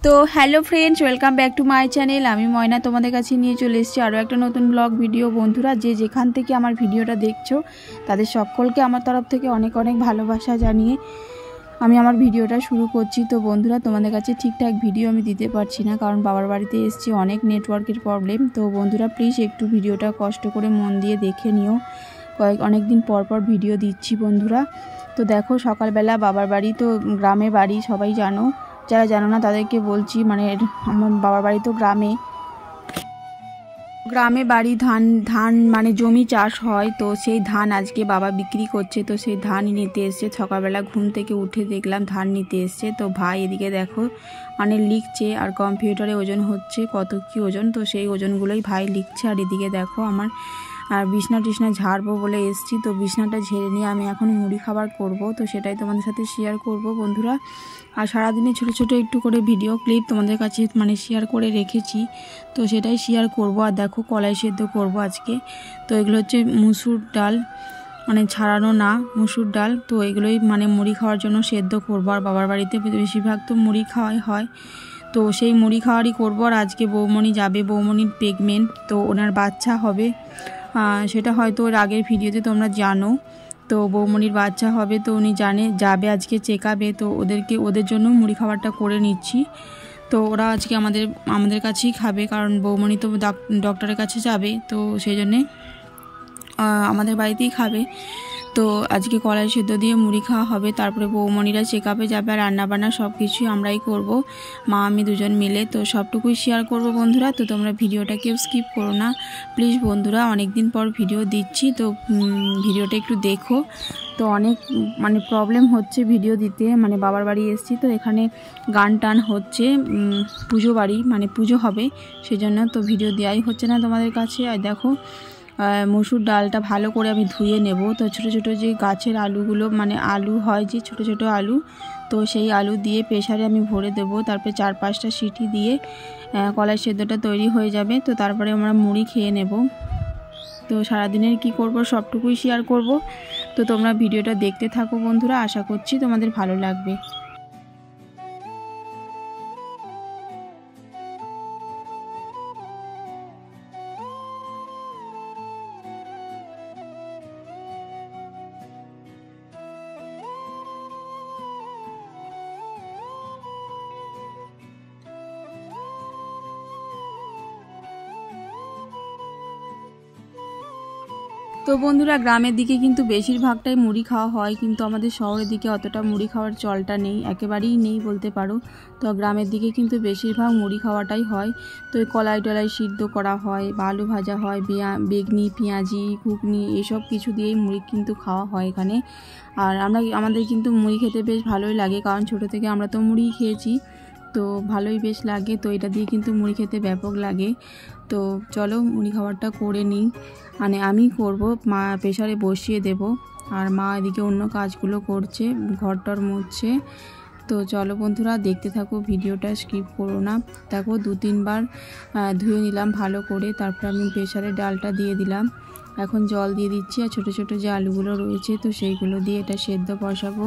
তো hello friends, welcome back to my channel. আমি ময়না তোমাদের কাছে নিয়ে চলে এসেছি আরও একটা নতুন ব্লগ ভিডিও। বন্ধুরা, যে যেখান থেকে আমার ভিডিওটা দেখছো তাদের সকলকে আমার তরফ থেকে অনেক অনেক ভালোবাসা জানিয়ে আমি আমার ভিডিওটা শুরু করছি। তো বন্ধুরা, তোমাদের কাছে ঠিকঠাক ভিডিও আমি দিতে পারছি না, কারণ বাবার বাড়িতে এসেছি, অনেক নেটওয়ার্কের প্রবলেম। তো বন্ধুরা, প্লিজ একটু ভিডিওটা কষ্ট করে মন দিয়ে দেখে নিও। অনেক দিন পর পর ভিডিও দিচ্ছি বন্ধুরা। তো দেখো, সকালবেলা বাবার বাড়ি তো গ্রামে বাড়ি, সবাই জানো। যারা জানো না তাদেরকে বলছি, মানে আমার বাবার বাড়ি তো গ্রামে বাড়ি। ধান মানে জমি চাষ হয়, তো সেই ধান আজকে বাবা বিক্রি করছে। তো সেই ধানই নিতে এসছে। সকালবেলা ঘুম থেকে উঠে দেখলাম ধান নিতে এসছে। তো ভাই এদিকে দেখো মানে লিখছে, আর কম্পিউটারে ওজন হচ্ছে কত কি ওজন, তো সেই ওজনগুলোই ভাই লিখছে। আর এদিকে দেখো আমার আর বিছনা ঝাড়বো বলে এসছি। তো বিছনাটা ঝেড়ে নিয়ে আমি এখন মুড়ি খাবার করব, তো সেটাই তোমাদের সাথে শেয়ার করব বন্ধুরা। আর সারাদিনে ছোট ছোট একটু করে ভিডিও ক্লিপ তোমাদের কাছে মানে শেয়ার করে রেখেছি, তো সেটাই শেয়ার করব। আর দেখো কলাই সেদ্ধ করব আজকে। তো এগুলো হচ্ছে মুসুর ডাল, মানে ছাড়ানো না, মুসুর ডাল। তো এগুলোই মানে মুড়ি খাওয়ার জন্য সেদ্ধ করব। আর বাবার বাড়িতে বেশিরভাগ তো মুড়ি খাওয়াই হয়, তো সেই মুড়ি খাওয়ারই করবো। আর আজকে বৌমণি যাবে, বৌমণির প্রেগনেন্ট, তো ওনার বাচ্চা হবে। সেটা হয়তো ওর আগের ভিডিওতে তোমরা জানো। তো বৌমণির বাচ্চা হবে, তো উনি যাবে আজকে চেক আপে। তো ওদের জন্য মুড়ি খাবারটা করে নিচ্ছি। তো ওরা আজকে আমাদের কাছেই খাবে, কারণ বৌমণি তো ডক্টরের কাছে যাবে, তো সেই জন্যে আমাদের বাড়িতেই খাবে। তো আজকে কলাই সেদ্ধ দিয়ে মুড়ি খাওয়া হবে। তারপরে বৌমণিরা চেক আপে যাবে, আর রান্নাবান্না সব কিছুই আমরাই করব, মা আমি দুজন মিলে। তো সবটুকুই শেয়ার করব বন্ধুরা। তো তোমরা ভিডিওটা কেউ স্কিপ করো না প্লিজ বন্ধুরা, অনেক দিন পর ভিডিও দিচ্ছি, তো ভিডিওটা একটু দেখো। তো অনেক মানে প্রবলেম হচ্ছে ভিডিও দিতে, মানে বাবার বাড়ি এসেছি, তো এখানে গান টান হচ্ছে, পুজো বাড়ি মানে পুজো হবে, সেজন্য তো ভিডিও দেওয়াই হচ্ছে না তোমাদের কাছে। আর দেখো মসুর ডালটা ভালো করে আমি ধুয়ে নেব। তো ছোট ছোট যে গাছের আলুগুলো, মানে আলু হয় যে ছোট ছোট আলু, তো সেই আলু দিয়ে প্রেসারে আমি ভরে দেব। তারপরে 4-5টা সিটি দিয়ে কলাই সেদ্ধটা তৈরি হয়ে যাবে। তো তারপরে আমরা মুড়ি খেয়ে নেব। তো সারাদিনের কি করব সবটুকুই শেয়ার করব। তো তোমরা ভিডিওটা দেখতে থাকো বন্ধুরা, আশা করছি তোমাদের ভালো লাগবে। তো বন্ধুরা, গ্রামের দিকে কিন্তু বেশিরভাগটাই মুড়ি খাওয়া হয়, কিন্তু আমাদের শহরের দিকে অতটা মুড়ি খাওয়ার চলটা নেই, একেবারেই নেই বলতে পারো। তো গ্রামের দিকে কিন্তু বেশিরভাগ মুড়ি খাওয়াটাই হয়। তো কলাই টলাই সিদ্ধ করা হয়, বা আলু ভাজা হয়, বেগনি, পেঁয়াজি, ঘুগনি, এসব কিছু দিয়েই মুড়ি কিন্তু খাওয়া হয় এখানে। আর আমাদের কিন্তু মুড়ি খেতে বেশ ভালোই লাগে, কারণ ছোটো থেকে আমরা তো মুড়ি খেয়েছি, তো ভালোই বেশ লাগে। তো এটা দিয়ে কিন্তু মুড়ি খেতে ব্যাপক লাগে। তো চলো মুড়ি খাবারটা করে নিই, মানে আমি করব, মা প্রেসারে বসিয়ে দেব, আর মা এদিকে অন্য কাজগুলো করছে, ঘরটর মুছছে। তো চলো বন্ধুরা, দেখতে থাকো ভিডিওটা, স্কিপ করো না। দেখো 2-3 বার ধুয়ে নিলাম ভালো করে, তারপর আমি প্রেসারে ডালটা দিয়ে দিলাম। এখন জল দিয়ে দিচ্ছি, আর ছোটো ছোটো যে আলুগুলো রয়েছে তো সেইগুলো দিয়ে এটা সেদ্ধ বসাবো।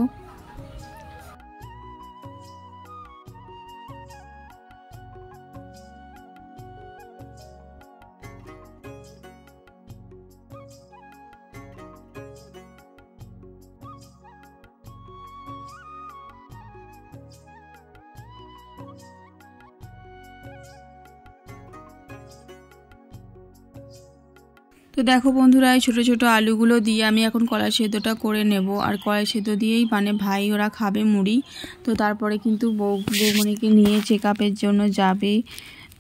তো দেখো বন্ধুরা, এই ছোটো ছোটো আলুগুলো দিয়ে আমি এখন কলাই সেদ্ধটা করে নেব। আর কলাই সেদ্ধ দিয়েই মানে ভাই ওরা খাবে মুড়ি। তো তারপরে কিন্তু বৌমণিকে নিয়ে চেক আপের জন্য যাবে,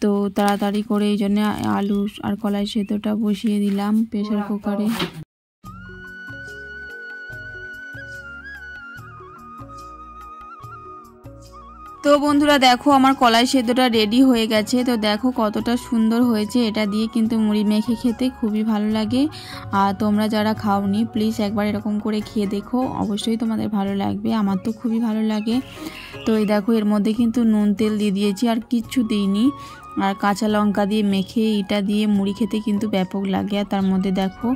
তো তাড়াতাড়ি করে এই জন্য আলু আর কলাই সেদ্ধটা বসিয়ে দিলাম প্রেসার কুকারে। তো বন্ধুরা দেখো, আমার কলাই সেদ্ধটা রেডি হয়ে গেছে। তো দেখো কতটা সুন্দর হয়েছে, এটা দিয়ে কিন্তু মুড়ি মেখে খেতে খুবই ভালো লাগে। আর তোমরা যারা খাওনি প্লিজ একবার এরকম করে খেয়ে দেখো, অবশ্যই তোমাদের ভালো লাগবে, আমার তো খুবই ভালো লাগে। তো এই দেখো, এর মধ্যে কিন্তু নুন তেল দিয়ে দিয়েছি, আর কিচ্ছু দিইনি। আর কাঁচা লঙ্কা দিয়ে মেখে এটা দিয়ে মুড়ি খেতে কিন্তু ব্যাপক লাগে। আর তার মধ্যে দেখো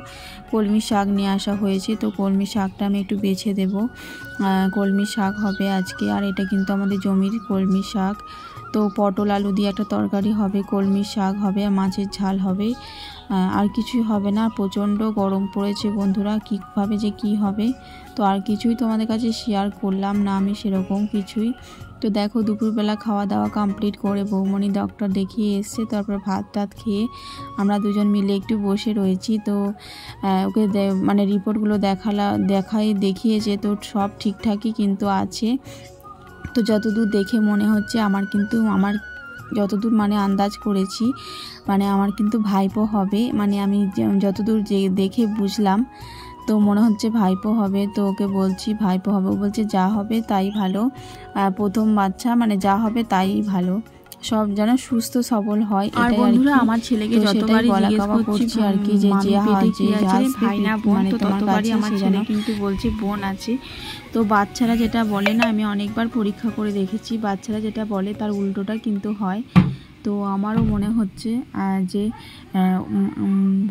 কলমি শাক নিয়ে আসা হয়েছে, তো কলমি শাকটা আমি একটু বেছে দেব। কলমি শাক হবে আজকে, আর এটা কিন্তু আমাদের জমির কলমি শাক। তো পটল আলু দিয়ে একটা তরকারি হবে, কলমি শাক হবে, মাছের ঝাল হবে, আর কিছুই হবে না। প্রচণ্ড গরম পড়েছে বন্ধুরা, কীভাবে যে কি হবে। তো আর কিছুই তোমাদের কাছে শেয়ার করলাম না আমি সেরকম কিছুই। তো দেখো দুপুরবেলা খাওয়া দাওয়া কমপ্লিট করে বৌমণি ডক্টর দেখিয়ে এসছে, তারপর ভাত টাত খেয়ে আমরা দুজন মিলে একটু বসে রয়েছি। তো ওকে মানে রিপোর্টগুলো দেখিয়েছে, তো সব ঠিকঠাকই কিন্তু আছে। তো যতদূর দেখে মনে হচ্ছে আমার যতদূর মানে আন্দাজ করেছি, মানে আমার কিন্তু ভাইপো হবে, মানে আমি যতদূর দেখে বুঝলাম, তো মনে হচ্ছে ভাইপো হবে। তো ওকে বলছি ভাইপো হবে, ও বলছে যা হবে তাই ভালো, প্রথম বাচ্চা মানে যা হবে তাই ভালো, সব যেন সুস্থ সবল হয়। আর বন্ধুরা আমার ছেলেকে যতবারই জিজ্ঞেস করছি আর কি যে ভাই না বোন, তো ততবারই আমার ছেলে কিন্তু বলছে বোন আছে। তো বাচ্চারা যেটা বলে না, আমি অনেকবার পরীক্ষা করে দেখেছি, বাচ্চারা যেটা বলে তার উল্টোটা কিন্তু হয়। তো আমারও মনে হচ্ছে যে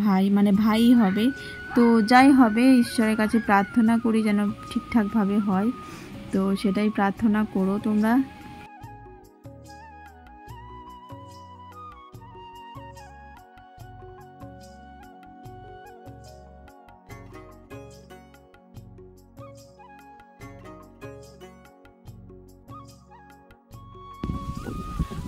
ভাই মানে ভাই হবে। তো যাই হবে, ঈশ্বরের কাছে প্রার্থনা করি যেন ঠিকঠাকভাবে হয়। তো সেটাই প্রার্থনা করো তোমরা।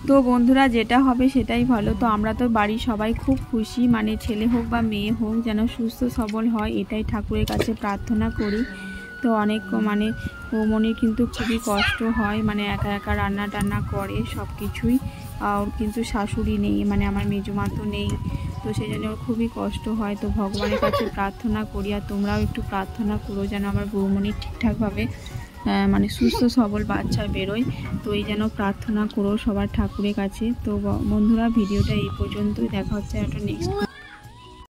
তো বন্ধুরা যেটা হবে সেটাই ভালো। তো আমরা তো বাড়ির সবাই খুব খুশি, মানে ছেলে হোক বা মেয়ে হোক যেন সুস্থ সবল হয়, এটাই ঠাকুরের কাছে প্রার্থনা করি। তো অনেক মানে বৌমনির কিন্তু খুবই কষ্ট হয়, মানে একা একা রান্না টান্না করে সব কিছুই, আর কিন্তু শাশুড়ি নেই, মানে আমার মেজমা তো নেই, তো সেই জন্য ওর খুবই কষ্ট হয়। তো ভগবানের কাছে প্রার্থনা করি, আর তোমরাও একটু প্রার্থনা করো যেন আমার বৌমনি ঠিকঠাকভাবে মানে সুস্থ সবল বাচ্চা বেরোয়। তো এই যেন প্রার্থনা করো সবার ঠাকুরের কাছে। তো বন্ধুরা ভিডিওটা এই পর্যন্তই, দেখা হচ্ছে একটা নেক্সট